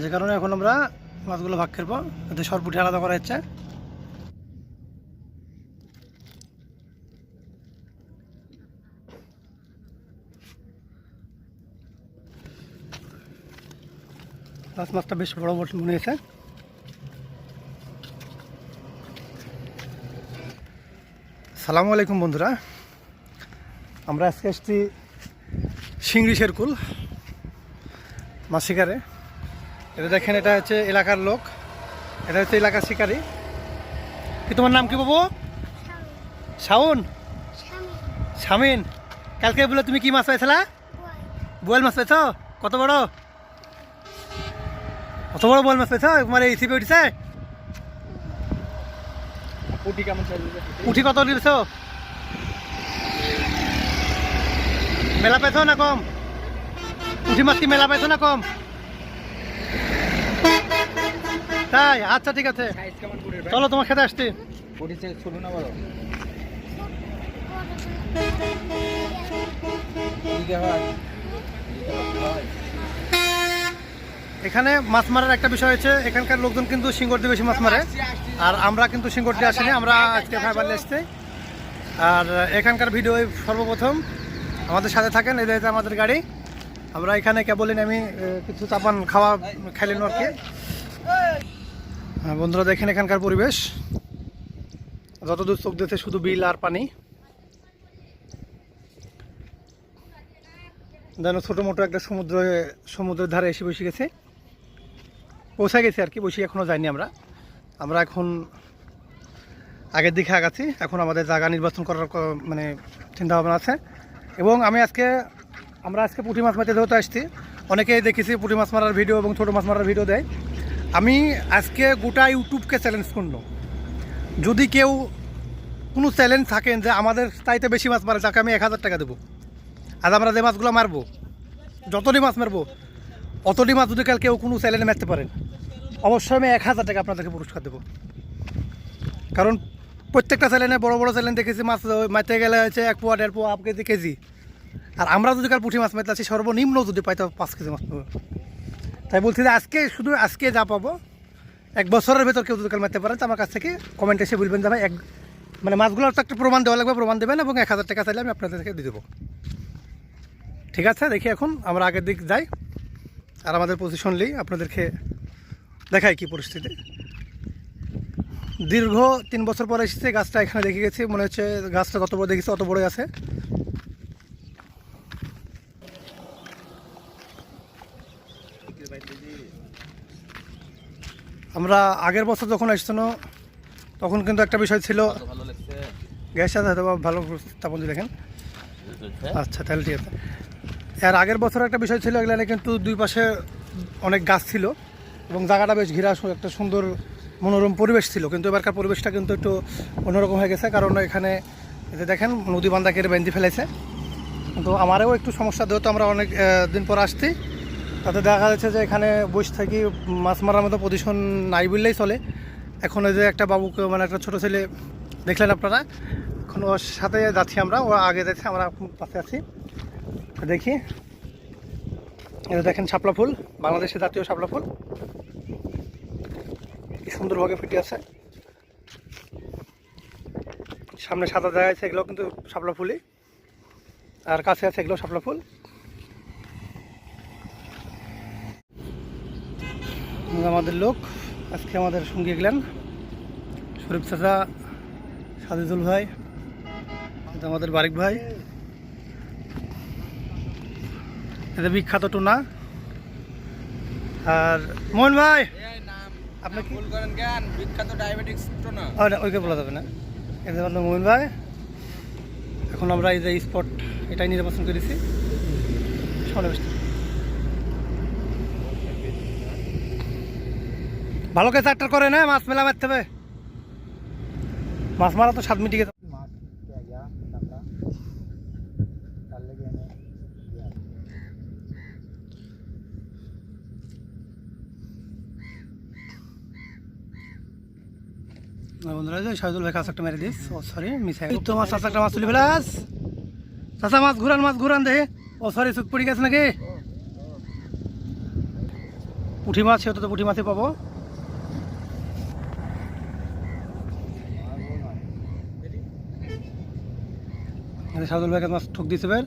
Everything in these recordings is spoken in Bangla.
যে কারণে এখন আমরা মাছগুলো ভাগ করবো, এতে সরপুটি আলাদা করা হচ্ছে। মাছটা বেশ বড় বড় মনে হয়েছে। সালামু আলাইকুম বন্ধুরা, আমরা আজকে এসেছি শিংড়ি শেরকুল মাছ শিকারে। এটা দেখেন, এটা হচ্ছে এলাকার লোক, এটা হচ্ছে এলাকার শিকারি। কি তোমার নাম কি বাবু? শাওন? শামিন। কালকে বলে তুমি কি মাছ পাইছিলা? বোয়াল মাছ পাইছ? কত বড়? কত বড় বোয়াল মাছ পাইছ? তোমার এই ছিপে উঠেছে? পুঁটি কত দিয়েছ? মেলা পাইছ না কম? পুঁটি মাছ কি মেলা পাইছ না কম? তাই? আচ্ছা ঠিক আছে, চলো তোমার খেতে আসছি। এখানে মাছ মারার একটা বিষয় হচ্ছে, এখানকার লোকজন কিন্তু সিঙ্গর দিয়ে বেশি মাছ মারে, আর আমরা কিন্তু সিঙ্গর দিয়ে আসিনি, আমরা আজকে ফাইবারলে এসছি। আর এখানকার ভিডিও সর্বপ্রথম আমাদের সাথে থাকেন, এই যে আমাদের গাড়ি। আমরা এখানে কেবলই আমি কিছু চাপান খাওয়া খাইলেন আর কি। বন্ধুরা দেখেন এখানকার পরিবেশ, যতদূর চোখ দিতে শুধু বিল আর পানি। যেন ছোটো মোটো একটা সমুদ্রের ধারে এসে বসে গেছে, পৌঁছে গেছে আর কি। বসে এখনও যাইনি আমরা এখন আগের দিকে আগাচ্ছি। এখন আমাদের জায়গা নির্বাচন করার মানে চিন্তাভাবনা আছে। এবং আমরা আজকে পুঁটি মাছ মারতে যেহেতু আসছি, অনেকেই দেখেছি পুঁটি মাছ মারার ভিডিও এবং ছোটো মাছ মারার ভিডিও দেয়। আমি আজকে গোটা ইউটিউবকে চ্যালেঞ্জ করলো, যদি কেউ কোনো চ্যালেঞ্জ থাকেন যে আমাদের চাইতে বেশি মাছ মারে, তাকে আমি 1000 টাকা দেবো। আজ আমরা যে মাছগুলো মারবো, যতটি মাছ মারবো, অতটি মাছ যদি কাল কেউ কোনো চ্যালেঞ্জ মারতে পারেন, অবশ্যই আমি 1000 টাকা আপনাদেরকে পুরস্কার দেবো। কারণ প্রত্যেকটা চ্যালেঞ্জে বড় বড় চ্যালেঞ্জ দেখেছি, মাছ মারতে গেলে হচ্ছে 1 পোয়া 1.5 পোয়া 1 কেজি। আর আমরা যদি কাল পুঁটি মাছ মারতে আসি, সর্বনিম্ন যদি পাই তো 5 কেজি মাছ পাবো। তাই বলছি যে আজকে যা পাবো, 1 বছরের ভেতর কেউ যদি কাল মারতে পারেন, তো আমার কাছ থেকে কমেন্ট এসে বলবেন যে ভাই মানে মাছগুলোর তো একটা প্রমাণ দেওয়া লাগবে, প্রমাণ দেবেন এবং 1000 টাকা চাইলে আমি আপনাদেরকে দিয়ে দেবো। ঠিক আছে, দেখি এখন আমরা আগের দিক যাই আর আমাদের পজিশন নিই, আপনাদেরকে দেখাই কি পরিস্থিতি। দীর্ঘ 3 বছর পরে এসেছে, গাছটা এখানে দেখে গেছি, মনে হচ্ছে গাছটা যত বড় দেখেছি অত বড়ই আছে। আমরা আগের বছর যখন আসছিল তখন কিন্তু একটা বিষয় ছিল, গ্যাস সাথে হয়তো ভালো স্থাপন দেখেন। আচ্ছা তাহলে ঠিক আছে। এর আগের বছর একটা বিষয় ছিল, এগুলো কিন্তু দুই পাশে অনেক গাছ ছিল এবং জায়গাটা বেশ ঘেরা, একটা সুন্দর মনোরম পরিবেশ ছিল। কিন্তু এবারকার পরিবেশটা কিন্তু একটু অন্যরকম হয়ে গেছে, কারণ এখানে যে দেখেন নদী বান্ধা কেটে বেঁধে ফেলেছে। কিন্তু আমারও একটু সমস্যা, যেহেতু আমরা অনেক দিন পর আসছি, তাতে দেখা যাচ্ছে যে এখানে বসে থাকি মাছ মারার মতো পজিশন নাই বললেই চলে। এখন ওই যে একটা বাবুকে, মানে একটা ছোটো ছেলে দেখলেন আপনারা, এখন ওর সাথে যাচ্ছি আমরা, ও আগে যাচ্ছে, আমরা পাশে আছি। দেখি এটা দেখেন শাপলা ফুল, বাংলাদেশের জাতীয় শাপলা ফুল, কি সুন্দরভাবে ফুটে আছে। সামনে সাদা জায়গা আছে, এগুলো কিন্তু শাপলা ফুলই, আর কাছে আছে এগুলো শাপলা ফুল। আমাদের লোক আজকে আমাদের সঙ্গে গেলেন শরীফ চাচা, সাদিজুল ভাই, আমাদের বারিক ভাই, এটা বিখ্যাত টুনা। আর মোহন ভাই, আপনি কি করেন? জ্ঞান বিখ্যাত ডায়াবেটিক্স টুনা, ওইকে বলা যাবে না। এটা হলো মোহন ভাই। এখন আমরা এই যে স্পট এটাই নির্বাচন করেছি, ভালো করে চারটার করে না, মাছ মেলা মারতে হবে। মাছ মারা তো 7 মিনিটে। বন্ধুরা শাহিদুল ভাই কাছে একটা মেরে দিস, সরি মিস, তো মাছ চাচা একটা মাছ তুলি ফেলাস। চাচা মাছ ঘুরান দেখে ও সরি, চোখ পড়ে গেছে নাকি? পুঁটি মাছ, সেহেতু তো পুঁটি মাছই পাবো। সাদুল ভাই মাছ ঠুক দিয়েছে বের।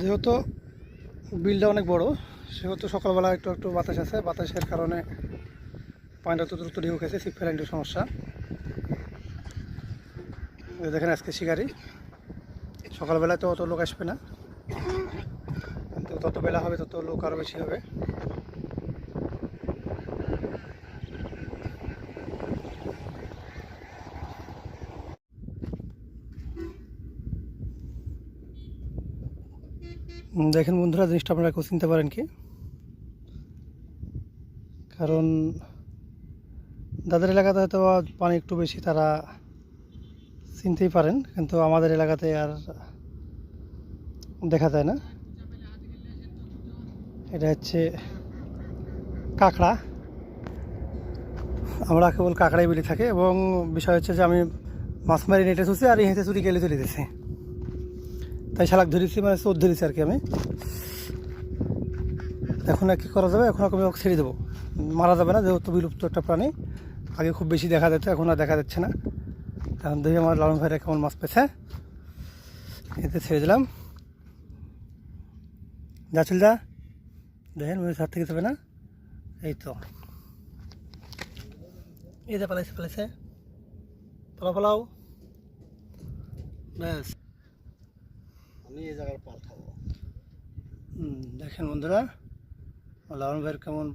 যেহেতু বিলটা অনেক বড়, সেহেতু সকালবেলা একটু একটু বাতাস আছে, বাতাসের কারণে পানিটা তো দ্রুত ঢেউ খেয়েছে, সিপ ফেলাইনের সমস্যা। দেখেন আজকে শিকারি, সকালবেলায় তো অত লোক আসবে না, কিন্তু তত বেলা হবে তত লোক আরও বেশি হবে। দেখেন বন্ধুরা, জিনিসটা আপনারা কেউ চিনতে পারেন কি? কারণ যাদের এলাকাতে হয়তো পানি একটু বেশি তারা চিনতেই পারেন, কিন্তু আমাদের এলাকাতে আর দেখা যায় না। এটা হচ্ছে কাঁকড়া, আমরা কেবল কাঁকড়াই বেলি থাকে। এবং বিষয় হচ্ছে যে আমি মাছ মারি নেটে ছুঁছি আর এই হেঁটে চুরি কেলে চলে দিয়েছি, তাই শালাক ধরেছি, মানে চোর ধরেছি আর কি আমি। এখন আর কী করা যাবে, এখন আমি ওকে ছেড়ে দেবো, মারা যাবে না, যেহেতু বিলুপ্ত একটা প্রাণী। আগে খুব বেশি দেখা যেত, এখন আর দেখা যাচ্ছে না। এখন দেখি আমার লালন ভাইরা কেমন মাছ পেয়েছে, এতে ছেড়ে দিলাম। যা চল যা, দেখেন ওই হাত থেকে যাবে না। এই তো এই যে পালাইছে পালাইছে, পালাও পালাও, ব্যাস। আমি এই জায়গার পাল খাবো। দেখেন বন্ধুরা, লালন ভাইয়ের কেমন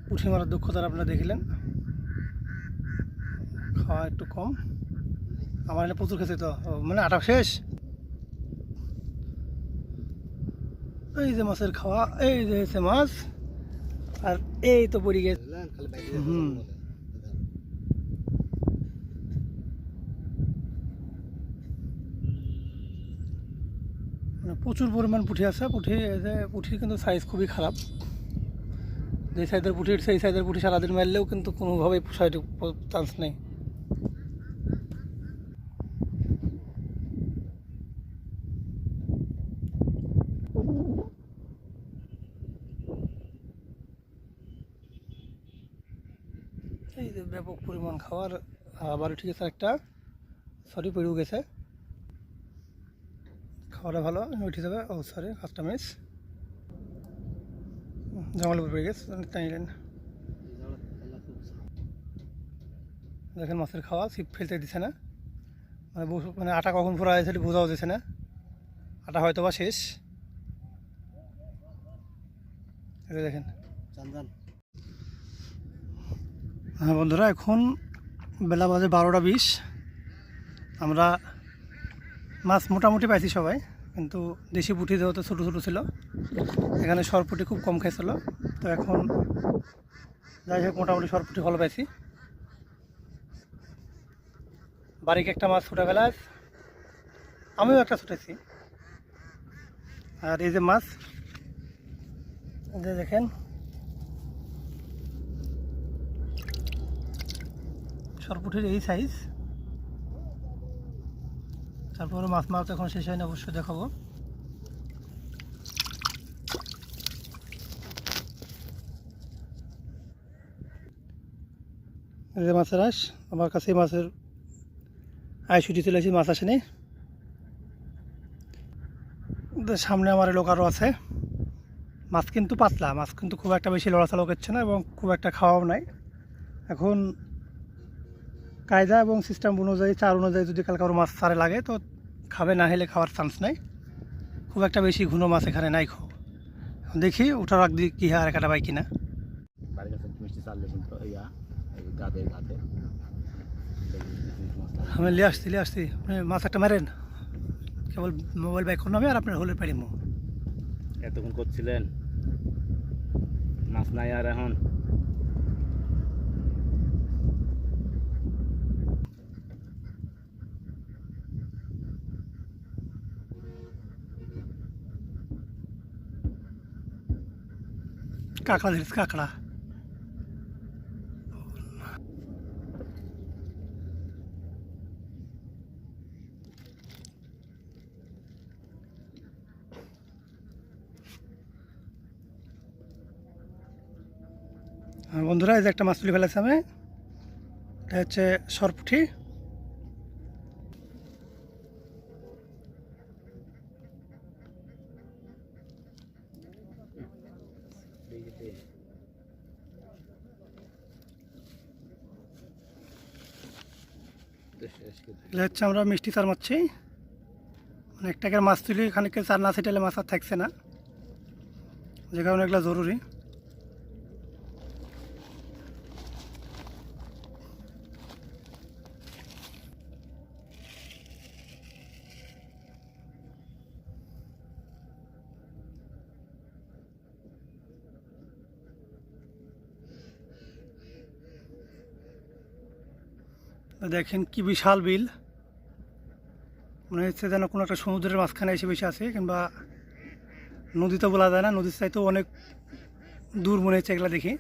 পুঁটি মারার দক্ষতা আপনারা দেখলেন। খাওয়া একটু কম, আমার এখানে প্রচুর খেতে তো, মানে আটা শেষ। এই যে মাছের খাওয়া, এই যে হচ্ছে মাছ, আর এই তো পড়ে গেছে। মানে প্রচুর পরিমাণ পুঁটি আছে। পুঁটির কিন্তু সাইজ খুবই খারাপ। যে সাইজের পুঁটির সেই সাইজের পুঁটি সারাদিন মারলেও কিন্তু কোনোভাবেই পোষায় চান্স নেই। এই যে ব্যাপক পরিমাণ খাওয়ার, আবার ঠিক আছে একটা, সরি পড়েও গেছে। খাওয়াটা ভালো উঠে যাবে। ও সরি, কাজটা মিস, জঙ্গলের উপর পড়ে গেছে, টাইলেন। দেখেন মাছের খাওয়া, ছিপ ফেলতে দিছে না, মানে আটা কখন পুরা হয়েছে বোঝাও দিচ্ছে না, আটা হয়তো বা শেষ। এটা দেখেন। হ্যাঁ বন্ধুরা, এখন বেলা বাজে 12টা 20। আমরা মাছ মোটামুটি পাইছি সবাই, কিন্তু দেশি পুঁটি যেহেতু ছোটো ছোটো ছিল, এখানে সরপুঁটি খুব কম খাইছিল। তো এখন যাই হোক, মোটামুটি সরপুঁটি ভালো পাইছি। বাড়িকে একটা মাছ ছুটে ফেলাস, আমিও একটা ছুটেছি। আর এই যে মাছ, যে দেখেন সরপুঁটির এই সাইজ। তারপরে মাছ মারা তো এখন শেষ হয়নি, অবশ্যই দেখাবো। এই যে মাছের আঁশ, আমার কাছে মাছের আইস উঠে চলে আসি, মাছ আসেনি। সামনে আমার লোক আরও আছে। মাছ কিন্তু পাতলা, মাছ কিন্তু খুব একটা বেশি লড়াচড়া করছে না এবং খুব একটা খাওয়াও নাই। এখন কায়দা এবং সিস্টেম অনুযায়ী, চার অনুযায়ী যদি কালকে আরও মাছ ছাড়ে লাগে তো খাবে, না হলে খাওয়ার চান্স নাই। খুব একটা বেশি ঘুনো মাছ এখানে নাই। দেখি ওঠার আগ দিয়ে কী হয়, আর একটা পাই কিনা। আমি লিয়ে আসছি মাছ একটা মারেন, কেবল মোবাইল বাইক করুন আমি, আর আপনার হলে পারিমো। এতক্ষণ করছিলেন মাছ নাই আর এখন? কাঁকড়া ধরেছে, কাঁকড়া। বন্ধুরা এই যে একটা মাছ তুলে ফেলেছে আমি, এটা হচ্ছে সরপুঁটি। এটা হচ্ছে আমরা মিষ্টি চার মারছি, মানে এক টাকার মাছ তুলি খানিককে চার না ছিটালে মাছ আর থাকছে না, যে কারণে এগুলো জরুরি। দেখেন কি বিশাল বিল, মনে হচ্ছে যেন কোনো একটা সমুদ্রের মাঝখানে এসে বসে আছে, কিংবা নদী তো বলা যায় না, নদীর চাইতেও অনেক দূর মনে হচ্ছে এগুলা দেখি।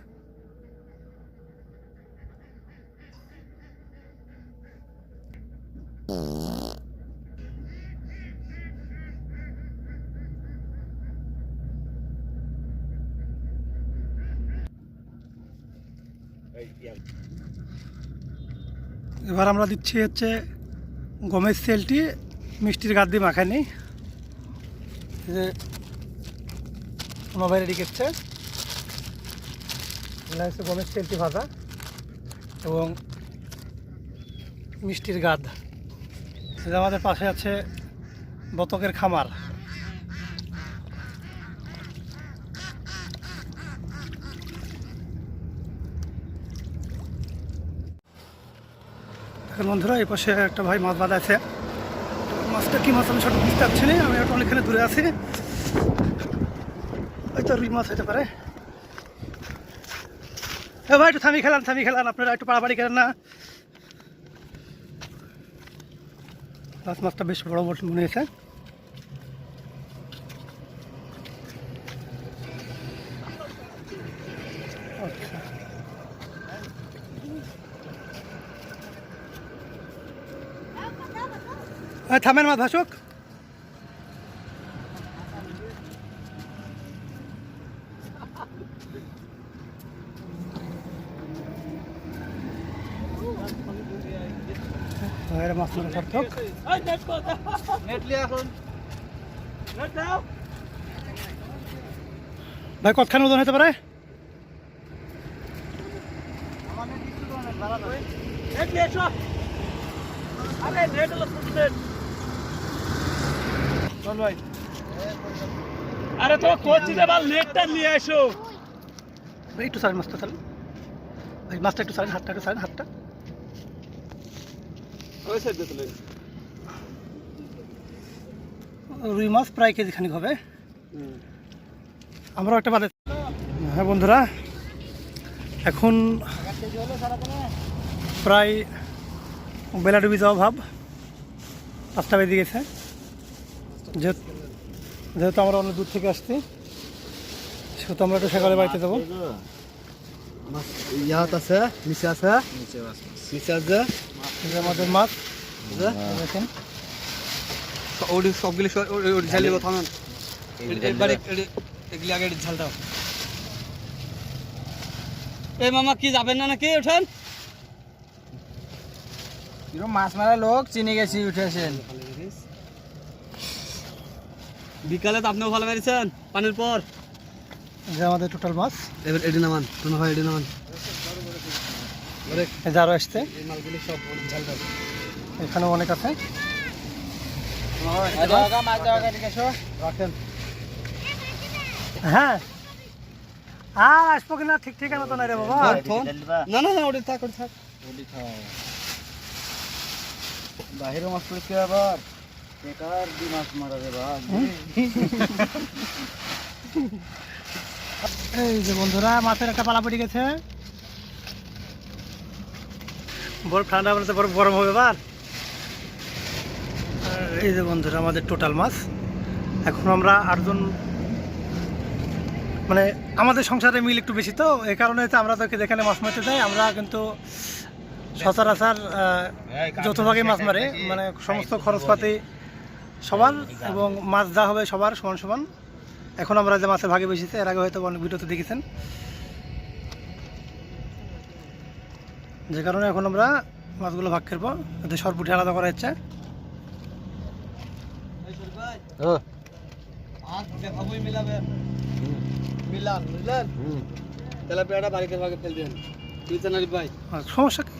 এবার আমরা দিচ্ছি হচ্ছে গমের তেলটি মিষ্টির গাদ দিয়ে মাখানি, যে মোবাইল রেডি করছে, এটা হচ্ছে গমের তেলটি ভাজা এবং মিষ্টির গাদ। আমাদের পাশে আছে বতকের খামার। বন্ধুরা এই পাশে একটা ভাই মাছ বাঁধা আছে, মাছটা কি মাছ আমি সঠিক বুঝতে পারছি না, আমি একটা অনেকখানে দূরে আছি, হয়তো রুই মাছ হতে পারে। ভাই একটু থামি খেলান, আপনারা একটু পাড়াপাড়ি করেন না। মাছটা বেশ বড় বড় মনে হয়েছে। থামেন মাছ ভাসুক। মাছ মারা সার্থক। ভাই কতখানি ওজন হতে পারে? আরে তো কোচি দেবার নেটটা নিয়ে এসো। একটু সারেন মাছটা, সারেন ভাই, মাছটা একটু সারেন, হাতটা একটু সারেন, হাতটা। রুই মাছ প্রায় কেজি খানিক হবে, আমরাও একটা বাদে। হ্যাঁ বন্ধুরা, এখন প্রায় বেলা ডুবি যাওয়া ভাব, 5টা বেজে গেছে। যেহেতু আমরা অনেক দূর থেকে আসছি, সেহেতু আমরা একটু সকালে বাড়িতে যাবো। ইয়াত আছে, নিচে আছে, নিচে আছে আমাদের মাছ দেখেন, সবগুলি ঝাল দিব, থামেন একবার এগুলি আগে ঝাল দাও। এই মামা কি যাবেন না নাকি? ওঠেন, মাছ মারা লোক চিনে গেছি, উঠেছেন। বিকালে তো আপনিও ভালো মেরেছেন পানির পর। যে আমাদের টোটাল মাছ এবার এডি নামান, তুমি ভাই এডি নামান, যারও আসছে, এই মালগুলি সব ঝাল দাও। এখানেও অনেক আছে। হ্যাঁ আর আসবো কিনা ঠিক ঠিক মতো নাই রে বাবা। না না না, ওটা থাক, ওটা থাক, বাহিরে মাছ পড়েছে আবার, বেকার দি মাছ মারা রে বাবা। এই যে বন্ধুরা, মাছের একটা পালা পড়ে গেছে, বরফ ঠান্ডা বলতে বরফ গরম হবে এবার। এই যে বন্ধুরা আমাদের টোটাল মাছ, এখন আমরা 8 জন মানে আমাদের সংসারে মিল একটু বেশি, তো এই কারণে তো আমরা তোকে যেখানে মাছ মারতে যাই আমরা কিন্তু সচরাচর যৌথভাগে মাছ মারে, মানে সমস্ত খরচপাতি সবার এবং মাছ যা হবে সবার সমান সমান। এখন আমরা যে মাছের ভাগে বেশিছে, এর আগে হয়তো অনেক ভিডিওতে দেখেছেন, যে কারণে এখন আমরা মাছগুলো ভাগ করবো, এতে সরপুটি আলাদা করা হচ্ছে। সমস্যা কি?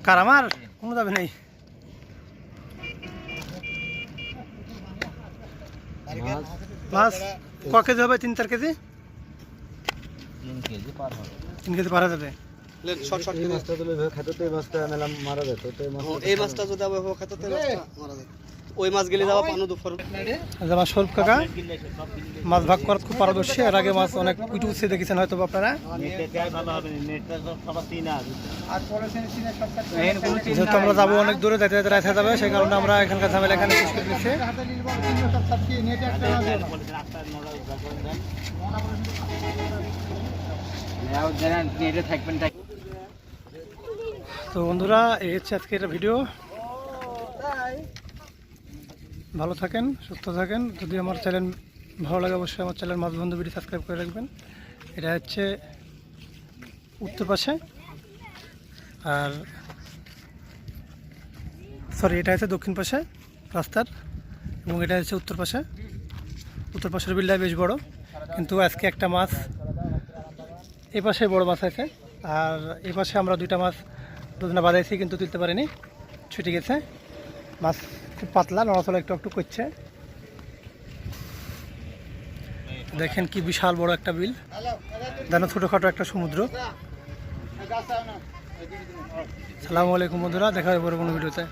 কার আমার কোনো দাবি নেই। মাছ ক কেজি হবে? 3-4 কেজি। 3 কেজি পারা যাবে। আমার স্বরূপ কাকা মাছ ভাগ করার খুব পারদর্শী। এর আগে মাছ অনেক কুইটু উঠছে দেখেছেন হয়তো আপনারা। যেহেতু আমরা যাবো অনেক দূরে, যাইতে যাইতে রাখা যাবে, সেই কারণে আমরা এখানকার ঝামেলা এখানে শেষ করে দিচ্ছি। তো বন্ধুরা, এই হচ্ছে আজকের ভিডিও। ভালো থাকেন, সুস্থ থাকেন। যদি আমার চ্যানেল ভালো লাগে অবশ্যই আমার চ্যানেল মাছ বন্ধু ভিডিও সাবস্ক্রাইব করে রাখবেন। এটা হচ্ছে উত্তর পাশে, আর এটা হচ্ছে দক্ষিণ পাশে রাস্তার, এবং এটা হচ্ছে উত্তর পাশে। উত্তর পাশের বিলটা বেশ বড়, কিন্তু আজকে একটা মাছ এই পাশে বড় মাছ আছে, আর এই পাশে আমরা দুইটা মাছ দুজনে বাজাইছি কিন্তু তুলতে পারিনি, ছুটে গেছে। মাছ খুব পাতলা, নড়াচড়া একটু একটু করছে। দেখেন কি বিশাল বড় একটা বিল, যেন ছোটোখাটো একটা সমুদ্র। সালামু আলাইকুম বন্ধুরা, দেখা হবে পরে কোনো ভিডিওতে।